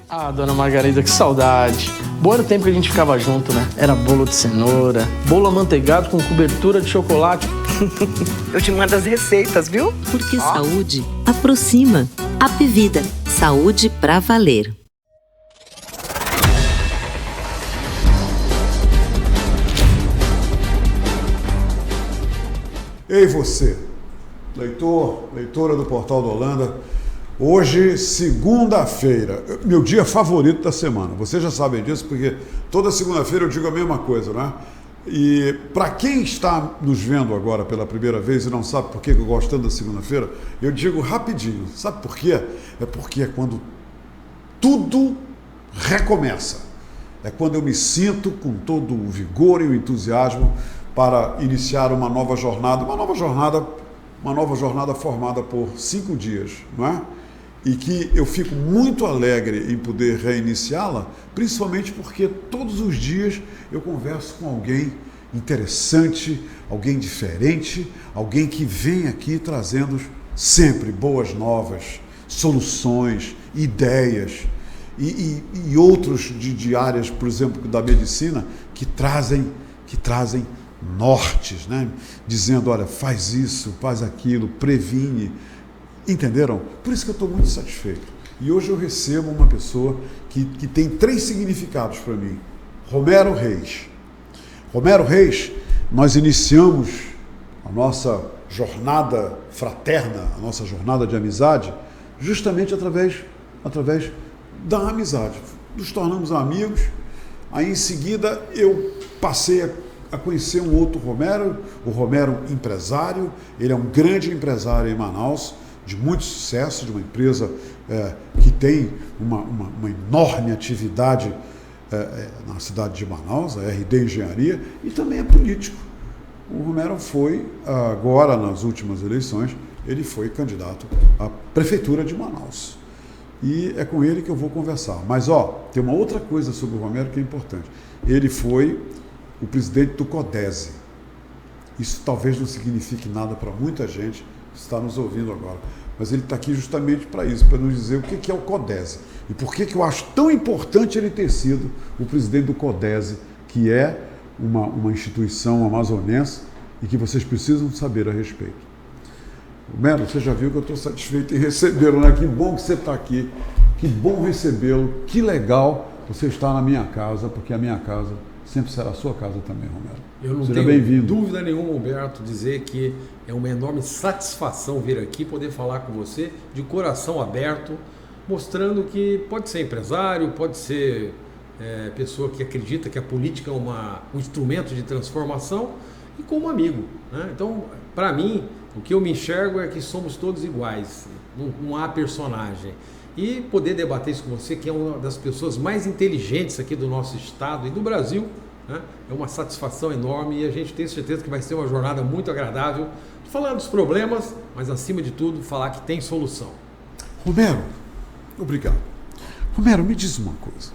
Ah, dona Margarida, que saudade. Bom era o tempo que a gente ficava junto, né? Era bolo de cenoura, bolo amanteigado com cobertura de chocolate. Eu te mando as receitas, viu? Porque saúde aproxima. Apvida. Saúde pra valer. Ei você, leitor, leitora do Portal da Holanda, hoje, segunda-feira, meu dia favorito da semana. Vocês já sabem disso, porque toda segunda-feira eu digo a mesma coisa, né? E para quem está nos vendo agora pela primeira vez e não sabe por que eu gosto tanto da segunda-feira, eu digo rapidinho. Sabe por quê? É porque é quando tudo recomeça. É quando eu me sinto com todo o vigor e o entusiasmo para iniciar uma nova jornada formada por 5 dias, não é? E que eu fico muito alegre em poder reiniciá-la, principalmente porque todos os dias eu converso com alguém interessante, alguém diferente, alguém que vem aqui trazendo sempre boas novas, soluções, ideias e outros de áreas, por exemplo, da medicina, que trazem nortes, né? Dizendo, olha, faz isso, faz aquilo, previne. Entenderam? Por isso que eu estou muito satisfeito. E hoje eu recebo uma pessoa que tem 3 significados para mim. Romero Reis. Romero Reis, nós iniciamos a nossa jornada fraterna, a nossa jornada de amizade, justamente através da amizade. Nos tornamos amigos, aí em seguida eu passei a conhecer um outro Romero, o Romero empresário. Ele é um grande empresário em Manaus, de muito sucesso, de uma empresa que tem uma enorme atividade na cidade de Manaus, a RD Engenharia, e também é político. O Romero foi, agora nas últimas eleições, ele foi candidato à prefeitura de Manaus. E é com ele que eu vou conversar. Mas, tem uma outra coisa sobre o Romero que é importante. Ele foi o presidente do CODESE. Isso talvez não signifique nada para muita gente que está nos ouvindo agora, mas ele está aqui justamente para isso, para nos dizer o que é o CODESE e por que eu acho tão importante ele ter sido o presidente do CODESE, que é uma instituição amazonense e que vocês precisam saber a respeito. Romero, você já viu que eu estou satisfeito em recebê-lo, né? Que bom que você está aqui, que bom recebê-lo, que legal você estar na minha casa, porque a minha casa sempre será a sua casa também, Romero. Eu não Seja tenho bem-vindo. dúvida nenhuma, Humberto, dizer que é uma enorme satisfação vir aqui, poder falar com você de coração aberto, mostrando que pode ser empresário, pode ser pessoa que acredita que a política é um instrumento de transformação, e como amigo, né? Então, para mim, o que eu me enxergo é que somos todos iguais, não há personagem. E poder debater isso com você, que é uma das pessoas mais inteligentes aqui do nosso estado e do Brasil, né? É uma satisfação enorme e a gente tem certeza que vai ser uma jornada muito agradável, falando dos problemas, mas acima de tudo, falar que tem solução. Romero, obrigado. Romero, me diz uma coisa.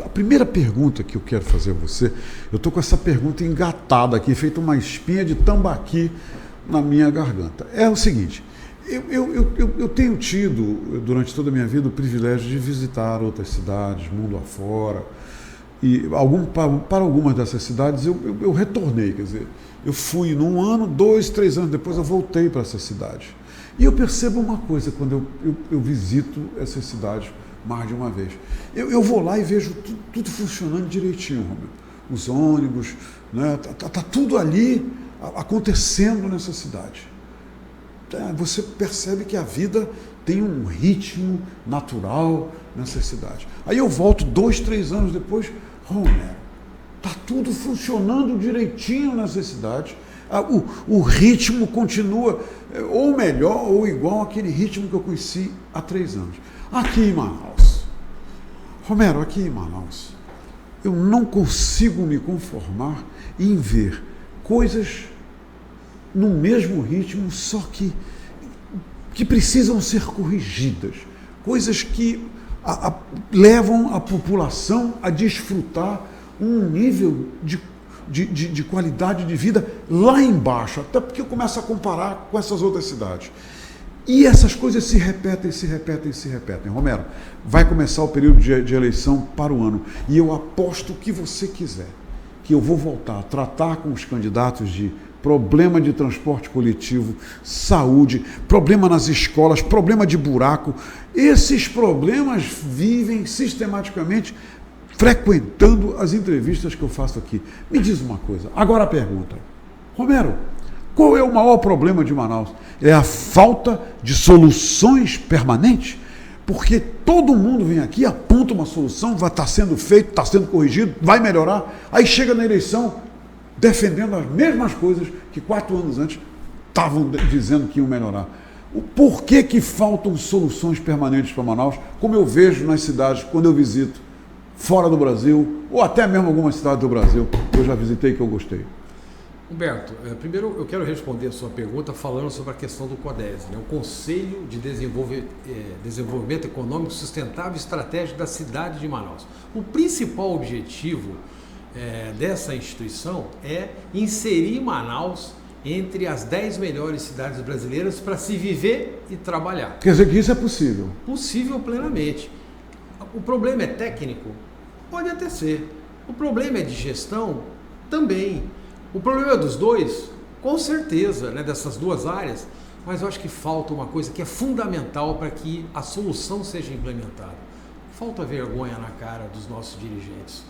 A primeira pergunta que eu quero fazer a você, eu estou com essa pergunta engatada aqui, feita uma espinha de tambaqui na minha garganta. É o seguinte, eu tenho tido, durante toda a minha vida, o privilégio de visitar outras cidades, mundo afora, e para algumas dessas cidades eu retornei, quer dizer, eu fui num ano, 2, 3 anos depois eu voltei para essa cidade. E eu percebo uma coisa quando eu visito essas cidades mais de uma vez. Eu vou lá e vejo tudo funcionando direitinho, Romero. Os ônibus, né? Tá tudo ali acontecendo nessa cidade. Você percebe que a vida tem um ritmo natural nessa cidade. Aí eu volto 2, 3 anos depois, Romero, está tudo funcionando direitinho nessa cidade. O ritmo continua, ou melhor, ou igual àquele ritmo que eu conheci há 3 anos. Aqui em Manaus. Romero, aqui em Manaus, eu não consigo me conformar em ver coisas no mesmo ritmo, só que precisam ser corrigidas, coisas que levam a população a desfrutar um nível de qualidade de vida lá embaixo, até porque eu começo a comparar com essas outras cidades. E essas coisas se repetem, se repetem, se repetem. Romero, vai começar o período de eleição para o ano. E eu aposto o que você quiser, que eu vou voltar a tratar com os candidatos de problema de transporte coletivo, saúde, problema nas escolas, problema de buraco. Esses problemas vivem sistematicamente frequentando as entrevistas que eu faço aqui. Me diz uma coisa, agora a pergunta. Romero, qual é o maior problema de Manaus? É a falta de soluções permanentes? Porque todo mundo vem aqui, aponta uma solução, vai estar sendo feito, está sendo corrigido, vai melhorar. Aí chega na eleição defendendo as mesmas coisas que 4 anos antes estavam dizendo que iam melhorar. Por que faltam soluções permanentes para Manaus, como eu vejo nas cidades, quando eu visito fora do Brasil, ou até mesmo algumas cidades do Brasil, que eu já visitei, que eu gostei? Humberto, primeiro eu quero responder a sua pergunta falando sobre a questão do CODES, né? O Conselho de Desenvolvimento Econômico Sustentável e Estratégico da cidade de Manaus. O principal objetivo dessa instituição é inserir Manaus entre as 10 melhores cidades brasileiras para se viver e trabalhar. Quer dizer que isso é possível? Possível plenamente. O problema é técnico? Pode até ser. O problema é de gestão? Também. O problema é dos dois? Com certeza, né, dessas duas áreas, mas eu acho que falta uma coisa que é fundamental para que a solução seja implementada. Falta vergonha na cara dos nossos dirigentes.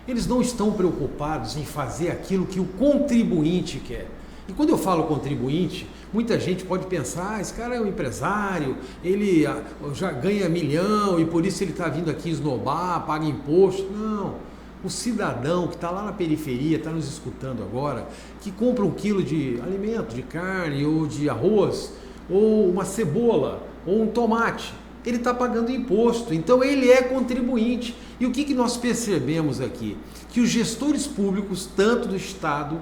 Eles não estão preocupados em fazer aquilo que o contribuinte quer. E quando eu falo contribuinte, muita gente pode pensar, esse cara é um empresário, ele já ganha milhão e por isso ele está vindo aqui esnobar, paga imposto. Não. O cidadão que está lá na periferia, está nos escutando agora, que compra 1 quilo de alimento, de carne ou de arroz, ou uma cebola, ou um tomate, ele está pagando imposto, então ele é contribuinte. E o que nós percebemos aqui? Que os gestores públicos, tanto do Estado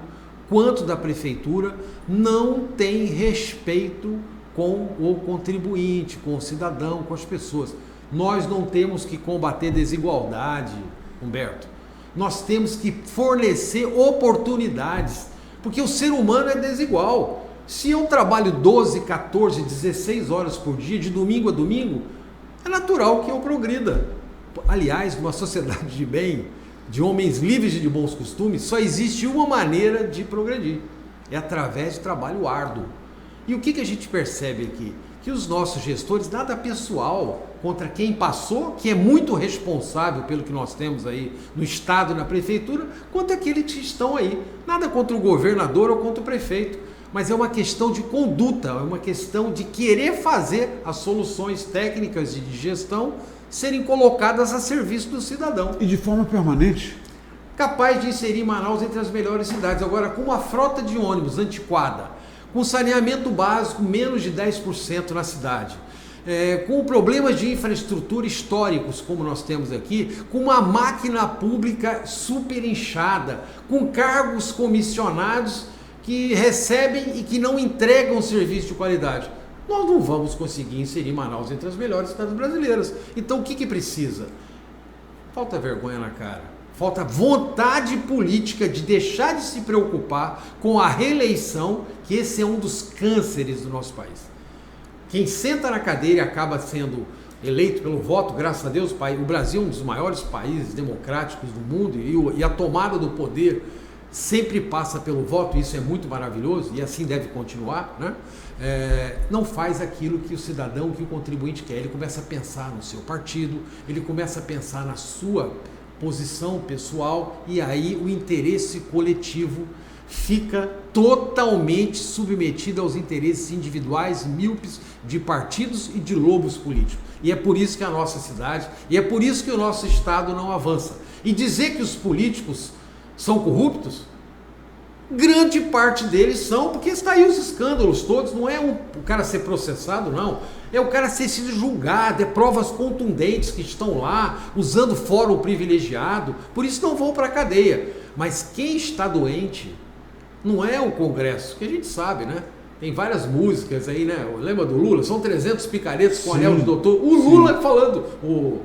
quanto da Prefeitura, não têm respeito com o contribuinte, com o cidadão, com as pessoas. Nós não temos que combater desigualdade, Humberto. Nós temos que fornecer oportunidades, porque o ser humano é desigual. Se eu trabalho 12, 14, 16 horas por dia, de domingo a domingo, é natural que eu progrida. Aliás, numa sociedade de bem, de homens livres de bons costumes, só existe uma maneira de progredir, é através de trabalho árduo. E o que a gente percebe aqui? Que os nossos gestores, nada pessoal contra quem passou, que é muito responsável pelo que nós temos aí no Estado e na Prefeitura, quanto aqueles que estão aí. Nada contra o governador ou contra o prefeito, mas é uma questão de conduta, é uma questão de querer fazer as soluções técnicas de gestão serem colocadas a serviço do cidadão. E de forma permanente? Capaz de inserir Manaus entre as melhores cidades. Agora, com uma frota de ônibus antiquada, com saneamento básico menos de 10% na cidade, com problemas de infraestrutura históricos, como nós temos aqui, com uma máquina pública super inchada, com cargos comissionados que recebem e que não entregam serviço de qualidade. Nós não vamos conseguir inserir Manaus entre as melhores cidades brasileiras. Então o que precisa? Falta vergonha na cara. Falta vontade política de deixar de se preocupar com a reeleição, que esse é um dos cânceres do nosso país. Quem senta na cadeira e acaba sendo eleito pelo voto, graças a Deus, o Brasil é um dos maiores países democráticos do mundo e a tomada do poder sempre passa pelo voto, isso é muito maravilhoso e assim deve continuar, né? Não faz aquilo que o cidadão, que o contribuinte quer. Ele começa a pensar no seu partido, ele começa a pensar na sua posição pessoal e aí o interesse coletivo fica totalmente submetido aos interesses individuais, míopes, de partidos e de lobos políticos. E é por isso que a nossa cidade, e é por isso que o nosso Estado não avança. E dizer que os políticos são corruptos, grande parte deles são, porque está aí os escândalos todos, não é o cara ser processado, não, é o cara ser sido julgado, é provas contundentes que estão lá, usando fórum privilegiado, por isso não vão para a cadeia. Mas quem está doente não é o Congresso, que a gente sabe, né? Tem várias músicas aí, né? Lembra do Lula? São 300 picaretas com anel de doutor. O Lula falando, como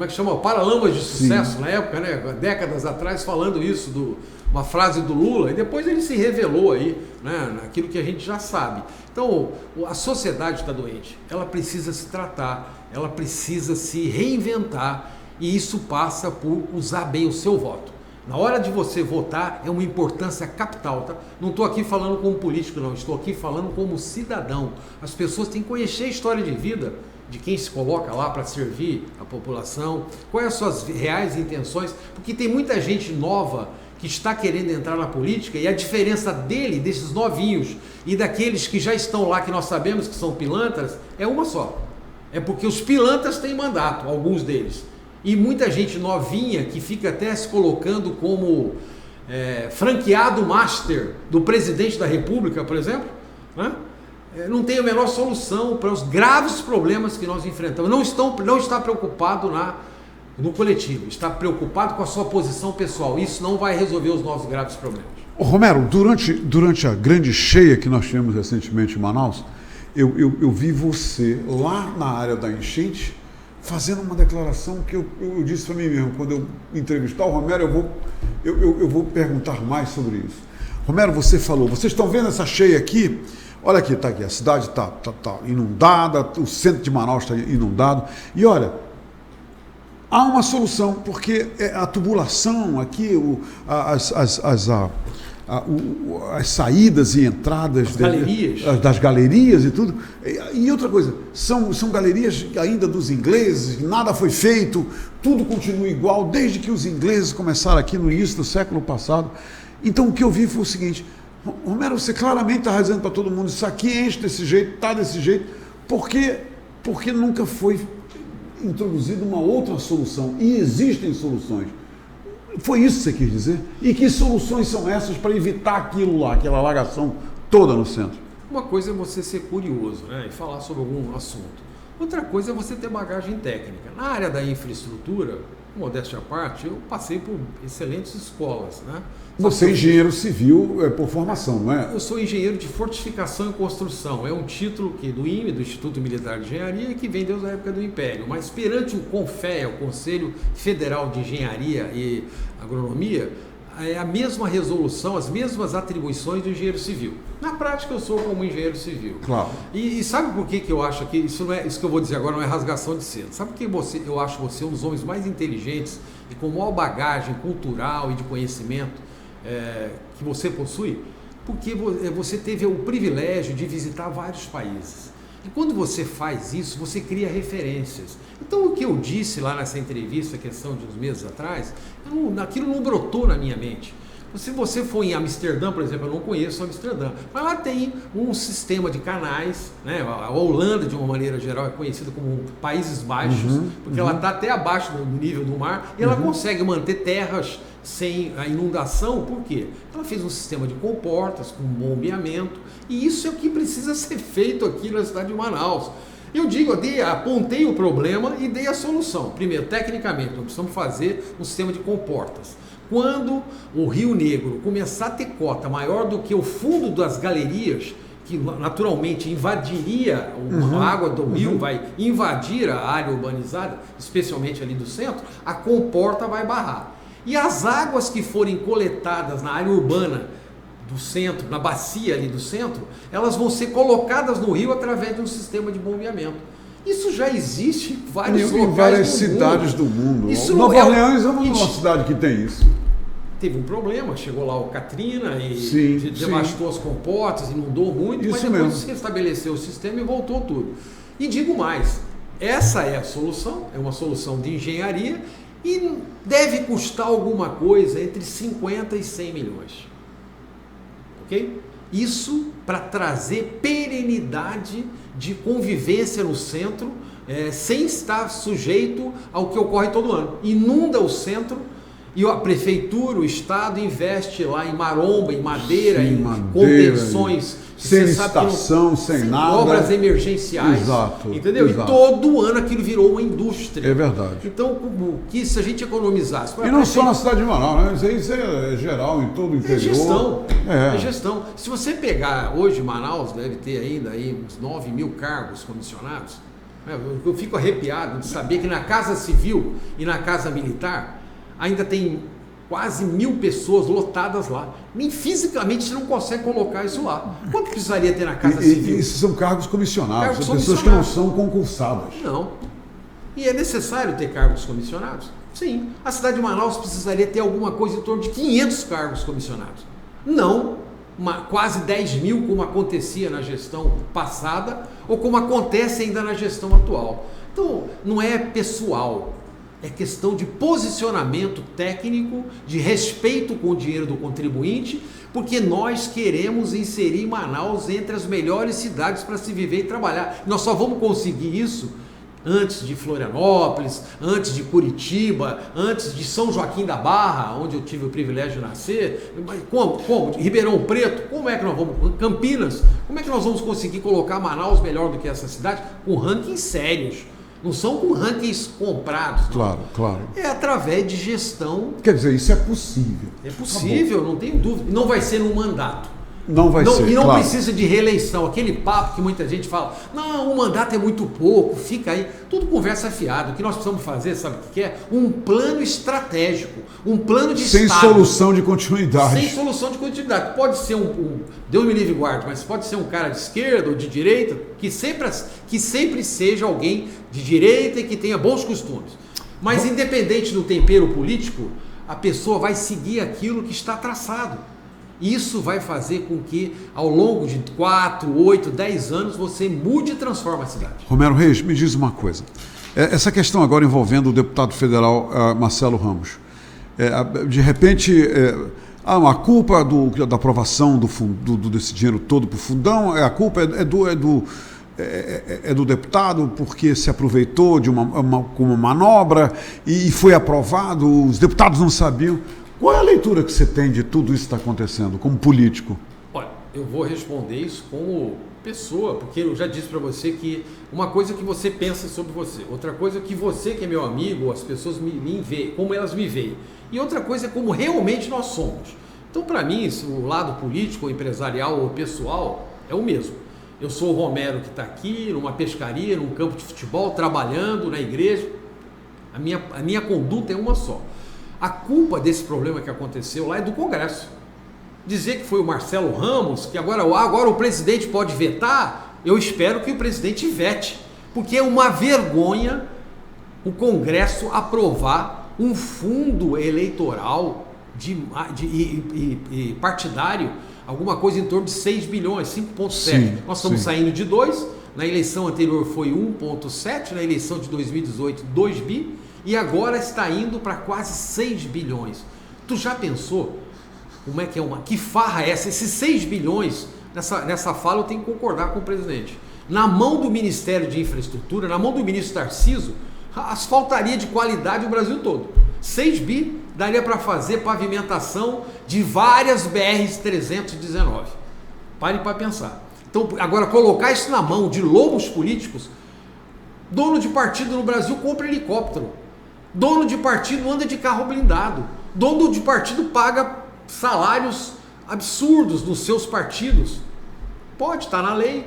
é que chama? Paralamas de Sucesso, sim, na época, né? Décadas atrás, falando isso uma frase do Lula, e depois ele se revelou aí, né, naquilo que a gente já sabe. Então, a sociedade está doente, ela precisa se tratar, ela precisa se reinventar, e isso passa por usar bem o seu voto. Na hora de você votar é uma importância capital, tá? Não estou aqui falando como político, não, estou aqui falando como cidadão. As pessoas têm que conhecer a história de vida de quem se coloca lá para servir a população, quais as suas reais intenções, porque tem muita gente nova que está querendo entrar na política, e a diferença dele, desses novinhos, e daqueles que já estão lá, que nós sabemos que são pilantras, é uma só. É porque os pilantras têm mandato, alguns deles. E muita gente novinha que fica até se colocando como franqueado master do presidente da República, por exemplo, né? Não tem a menor solução para os graves problemas que nós enfrentamos. Não está preocupado no coletivo, está preocupado com a sua posição pessoal. Isso não vai resolver os nossos graves problemas. Romero, durante a grande cheia que nós tivemos recentemente em Manaus, eu vi você lá na área da enchente fazendo uma declaração que eu disse para mim mesmo, quando eu entrevistar o Romero, eu vou perguntar mais sobre isso. Romero, você falou, vocês estão vendo essa cheia aqui? Olha aqui, está aqui, a cidade está inundada, o centro de Manaus está inundado, e olha, há uma solução, porque a tubulação aqui, as saídas e entradas das galerias e tudo. E outra coisa, são galerias ainda dos ingleses, nada foi feito, tudo continua igual, desde que os ingleses começaram aqui no início do século passado. Então o que eu vi foi o seguinte: Romero, você claramente está dizendo para todo mundo, isso aqui enche desse jeito, está desse jeito, porque nunca foi introduzida uma outra solução, e existem soluções. Foi isso que você quis dizer? E que soluções são essas para evitar aquilo lá, aquela alagação toda no centro? Uma coisa é você ser curioso, né, e falar sobre algum assunto. Outra coisa é você ter bagagem técnica. Na área da infraestrutura, modéstia à parte, eu passei por excelentes escolas, né? Você é engenheiro civil por formação, não é? Eu sou engenheiro de fortificação e construção. É um título do IME, do Instituto Militar de Engenharia, que vem desde a época do Império. Mas perante o CONFEA, o Conselho Federal de Engenharia e Agronomia, é a mesma resolução, as mesmas atribuições do engenheiro civil. Na prática, eu sou como engenheiro civil. Claro. E sabe por que eu acho que isso que eu vou dizer agora não é rasgação de seda? Sabe por que eu acho você um dos homens mais inteligentes e com maior bagagem cultural e de conhecimento que você possui? Porque você teve o privilégio de visitar vários países. E quando você faz isso, você cria referências. Então, o que eu disse lá nessa entrevista, questão de uns meses atrás, aquilo não brotou na minha mente. Se você for em Amsterdã, por exemplo, eu não conheço Amsterdã, mas lá tem um sistema de canais, né? A Holanda, de uma maneira geral, é conhecida como Países Baixos, porque ela está até abaixo do nível do mar, e ela consegue manter terras sem a inundação. Por quê? Ela fez um sistema de comportas, com bombeamento, e isso é o que precisa ser feito aqui na cidade de Manaus. Eu apontei o problema e dei a solução. Primeiro, tecnicamente, nós precisamos fazer um sistema de comportas. Quando o Rio Negro começar a ter cota maior do que o fundo das galerias, que naturalmente invadiria, a água do rio vai invadir a área urbanizada, especialmente ali do centro, a comporta vai barrar. E as águas que forem coletadas na área urbana do centro, na bacia ali do centro, elas vão ser colocadas no rio através de um sistema de bombeamento. Isso já existe em vários locais, em várias cidades do mundo. Nova Orleans é uma cidade que tem isso. Teve um problema, chegou lá o Katrina e devastou as comportas, inundou muito, mas depois se restabeleceu o sistema e voltou tudo. E digo mais, essa é a solução, é uma solução de engenharia e deve custar alguma coisa entre 50 e 100 milhões. Ok? Isso para trazer perenidade de convivência no centro, sem estar sujeito ao que ocorre todo ano. Inunda o centro e a prefeitura, o estado investe lá em maromba, em madeira, contenções, sem estação, sem nada, obras emergenciais. Exato. Entendeu? Exato. E todo ano aquilo virou uma indústria. É verdade. Então, que se a gente economizasse... E não só na cidade de Manaus, né? Isso é geral em todo o interior. É gestão. Se você pegar hoje, Manaus deve ter ainda aí uns 9 mil cargos comissionados. Eu fico arrepiado de saber que na Casa Civil e na Casa Militar ainda tem quase 1.000 pessoas lotadas lá. Nem fisicamente você não consegue colocar isso lá. Quanto precisaria ter na Casa Civil? E esses são cargos comissionados, Cargos são pessoas que não são concursadas. Não. E é necessário ter cargos comissionados? Sim. A cidade de Manaus precisaria ter alguma coisa em torno de 500 cargos comissionados. Não quase 10.000 como acontecia na gestão passada ou como acontece ainda na gestão atual. Então, não é pessoal. É questão de posicionamento técnico, de respeito com o dinheiro do contribuinte, porque nós queremos inserir Manaus entre as melhores cidades para se viver e trabalhar. Nós só vamos conseguir isso antes de Florianópolis, antes de Curitiba, antes de São Joaquim da Barra, onde eu tive o privilégio de nascer. Como? Ribeirão Preto, como é que nós vamos? Campinas, como é que nós vamos conseguir colocar Manaus melhor do que essa cidade? Com rankings sérios. Não são com rankings comprados. Claro, claro. É através de gestão. Quer dizer, isso é possível. É possível, não tenho dúvida. Não vai ser num mandato. Não vai ser, E não claro. precisa de reeleição. Aquele papo que muita gente fala, não, o mandato é muito pouco, fica aí. Tudo conversa fiada. O que nós precisamos fazer, sabe o que é? Um plano estratégico, um plano de Sem Estado. solução de continuidade. Sem solução de continuidade. Pode ser Deus me livre e guarde, mas pode ser um cara de esquerda ou de direita, que sempre seja alguém de direita e que tenha bons costumes. Mas independente do tempero político, a pessoa vai seguir aquilo que está traçado. Isso vai fazer com que, ao longo de 4, 8, 10 anos, você mude e transforme a cidade. Romero Reis, me diz uma coisa. Essa questão agora envolvendo o deputado federal Marcelo Ramos. De repente, a culpa da aprovação desse dinheiro todo para o fundão, a culpa é do deputado porque se aproveitou de uma manobra e foi aprovado, os deputados não sabiam. Qual é a leitura que você tem de tudo isso que está acontecendo, como político? Olha, eu vou responder isso como pessoa, porque eu já disse para você que uma coisa é que você pensa sobre você, outra coisa é que você, que é meu amigo, as pessoas me veem, como elas me veem, e outra coisa é como realmente nós somos. Então, para mim, o lado político, empresarial ou pessoal é o mesmo. Eu sou o Romero que está aqui, numa pescaria, num campo de futebol, trabalhando na igreja. A minha conduta é uma só. A culpa desse problema que aconteceu lá é do Congresso. Dizer que foi o Marcelo Ramos, que agora o presidente pode vetar, eu espero que o presidente vete, porque é uma vergonha o Congresso aprovar um fundo eleitoral e partidário, alguma coisa em torno de 6 bilhões, 5,7. Nós estamos saindo de 2, na eleição anterior foi 1,7, na eleição de 2018, 2 bi, e agora está indo para quase 6 bilhões. Tu já pensou como é que é que farra é essa? Esses 6 bilhões, nessa fala eu tenho que concordar com o presidente. Na mão do Ministério de Infraestrutura, na mão do ministro Tarcísio, asfaltaria de qualidade o Brasil todo. 6 bi daria para fazer pavimentação de várias BR-319. Pare para pensar. Então, agora, colocar isso na mão de lobos políticos, dono de partido no Brasil compra helicóptero. Dono de partido anda de carro blindado. Dono de partido paga salários absurdos nos seus partidos. Pode, está na lei,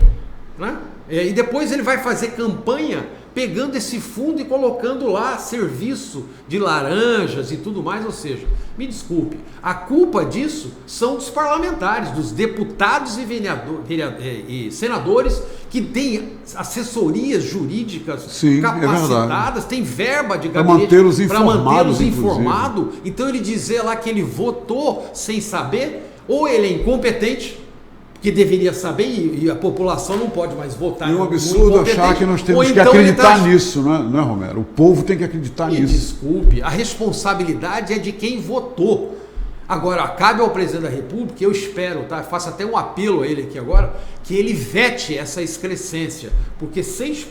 né? E depois ele vai fazer campanha pegando esse fundo e colocando lá serviço de laranjas e tudo mais, ou seja, me desculpe, a culpa disso são dos parlamentares, dos deputados e senadores que têm assessorias jurídicas capacitadas, tem verba de gabinete para mantê-los informados. Então ele dizer lá que ele votou sem saber, ou ele é incompetente, que deveria saber, e a população não pode mais votar. É um absurdo achar que nós temos que acreditar nisso, não é, Romero? O povo tem que acreditar nisso. Desculpe, a responsabilidade é de quem votou. Agora, cabe ao presidente da República, eu espero, tá? Faço até um apelo a ele aqui agora, que ele vete essa excrescência, porque 6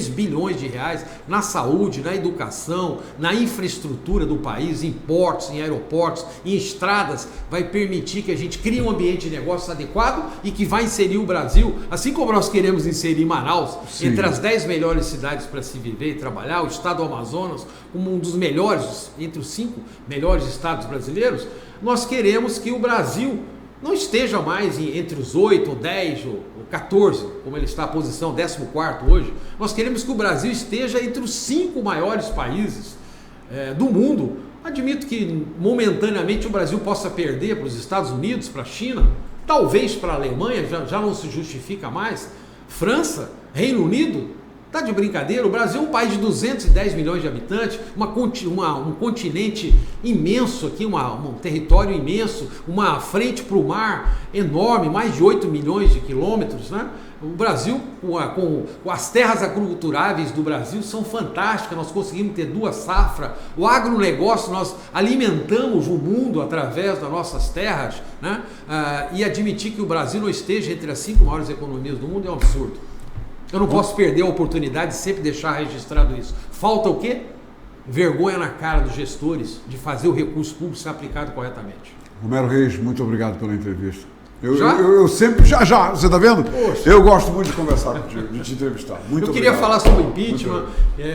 bilhões de reais na saúde, na educação, na infraestrutura do país, em portos, em aeroportos, em estradas, vai permitir que a gente crie um ambiente de negócios adequado e que vai inserir o Brasil, assim como nós queremos inserir Manaus, entre as 10 melhores cidades para se viver e trabalhar, o estado do Amazonas como um dos melhores, entre os 5 melhores estados brasileiros. Nós queremos que o Brasil não esteja mais entre os 8, ou 10, ou 14, como ele está a posição 14º hoje. Nós queremos que o Brasil esteja entre os 5 maiores países do mundo, Admito que momentaneamente o Brasil possa perder para os Estados Unidos, para a China, talvez para a Alemanha, já não se justifica mais. França, Reino Unido, tá de brincadeira? O Brasil é um país de 210 milhões de habitantes, um continente imenso aqui, um território imenso, uma frente para o mar enorme, mais de 8 milhões de quilômetros, né? O Brasil, com as terras agriculturáveis do Brasil são fantásticas, nós conseguimos ter 2 safras, o agronegócio, nós alimentamos o mundo através das nossas terras, né? E admitir que o Brasil não esteja entre as 5 maiores economias do mundo é um absurdo. Eu não posso perder a oportunidade de sempre deixar registrado isso. Falta o quê? Vergonha na cara dos gestores de fazer o recurso público ser aplicado corretamente. Romero Reis, muito obrigado pela entrevista. Já? Eu sempre... Já, você está vendo? Poxa. Eu gosto muito de conversar contigo, de te entrevistar. Muito eu queria obrigado. falar sobre o impeachment,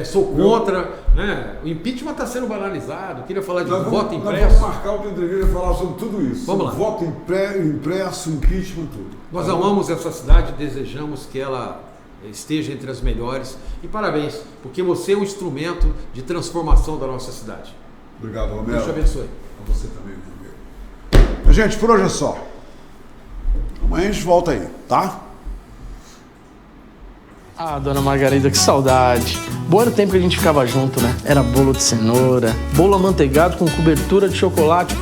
sou contra, né? O impeachment está sendo banalizado, eu queria falar de voto impresso. Nós vamos marcar outra entrevista e falar sobre tudo isso. Vamos lá. Voto impresso, impeachment, tudo. Nós amamos essa cidade, desejamos que ela esteja entre as melhores e parabéns, porque você é um instrumento de transformação da nossa cidade. Obrigado, Romero. Deus te abençoe. A você também, meu amigo. Gente, por hoje é só. Amanhã a gente volta aí, tá? Ah, dona Margarida, que saudade. Bom era o tempo que a gente ficava junto, né? Era bolo de cenoura, bolo amanteigado com cobertura de chocolate.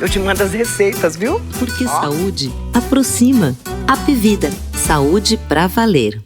Eu te mando as receitas, viu? Porque saúde aproxima. Apvida, saúde pra valer.